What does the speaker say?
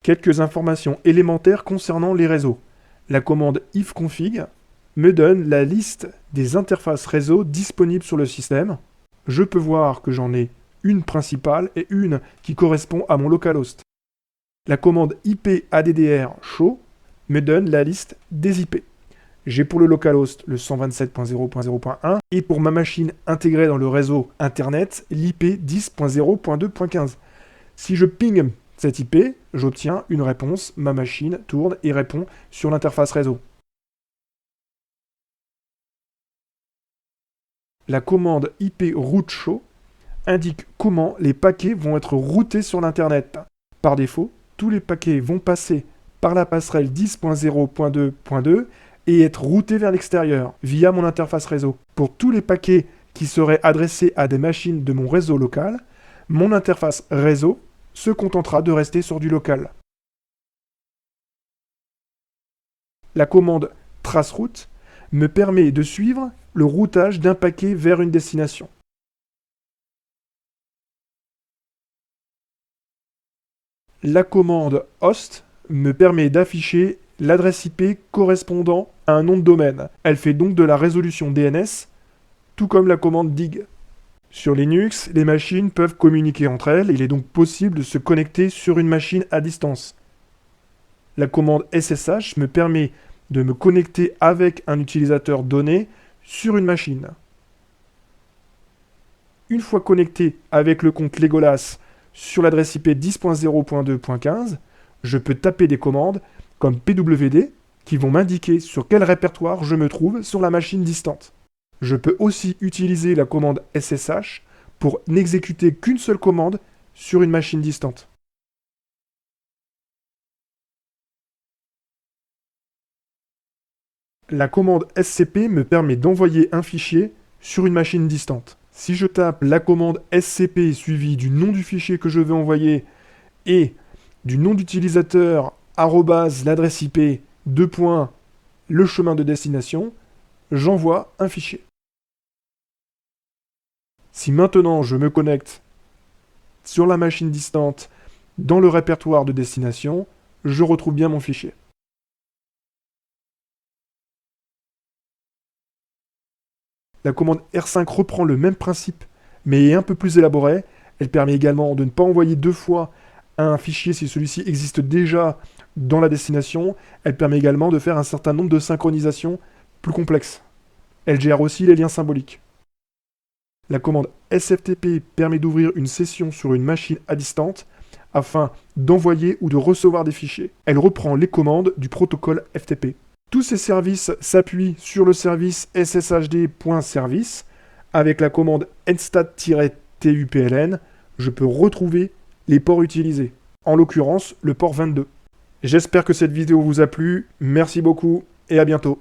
Quelques informations élémentaires concernant les réseaux. La commande ifconfig me donne la liste des interfaces réseau disponibles sur le système. Je peux voir que j'en ai une principale et une qui correspond à mon localhost. La commande ipaddr show me donne la liste des IP. J'ai pour le localhost le 127.0.0.1 et pour ma machine intégrée dans le réseau internet l'IP 10.0.2.15. Si je ping cette IP, j'obtiens une réponse, ma machine tourne et répond sur l'interface réseau. La commande IP route show indique comment les paquets vont être routés sur l'internet. Par défaut, tous les paquets vont passer par la passerelle 10.0.2.2 et être routés vers l'extérieur via mon interface réseau. Pour tous les paquets qui seraient adressés à des machines de mon réseau local, mon interface réseau se contentera de rester sur du local. La commande traceroute me permet de suivre le routage d'un paquet vers une destination. La commande host me permet d'afficher l'adresse IP correspondant à un nom de domaine. Elle fait donc de la résolution DNS, tout comme la commande dig. Sur Linux, les machines peuvent communiquer entre elles, il est donc possible de se connecter sur une machine à distance. La commande SSH me permet de me connecter avec un utilisateur donné sur une machine. Une fois connecté avec le compte Legolas sur l'adresse IP 10.0.2.15, je peux taper des commandes comme pwd qui vont m'indiquer sur quel répertoire je me trouve sur la machine distante. Je peux aussi utiliser la commande SSH pour n'exécuter qu'une seule commande sur une machine distante. La commande SCP me permet d'envoyer un fichier sur une machine distante. Si je tape la commande SCP suivie du nom du fichier que je veux envoyer et du nom d'utilisateur l'adresse IP, le chemin de destination, j'envoie un fichier. Si maintenant je me connecte sur la machine distante dans le répertoire de destination, je retrouve bien mon fichier. La commande R5 reprend le même principe, mais est un peu plus élaborée. Elle permet également de ne pas envoyer deux fois un fichier si celui-ci existe déjà dans la destination. Elle permet également de faire un certain nombre de synchronisations plus complexes. Elle gère aussi les liens symboliques. La commande SFTP permet d'ouvrir une session sur une machine à distance afin d'envoyer ou de recevoir des fichiers. Elle reprend les commandes du protocole FTP. Tous ces services s'appuient sur le service sshd.service. Avec la commande nstat-tupln, je peux retrouver les ports utilisés, en l'occurrence le port 22. J'espère que cette vidéo vous a plu, merci beaucoup et à bientôt.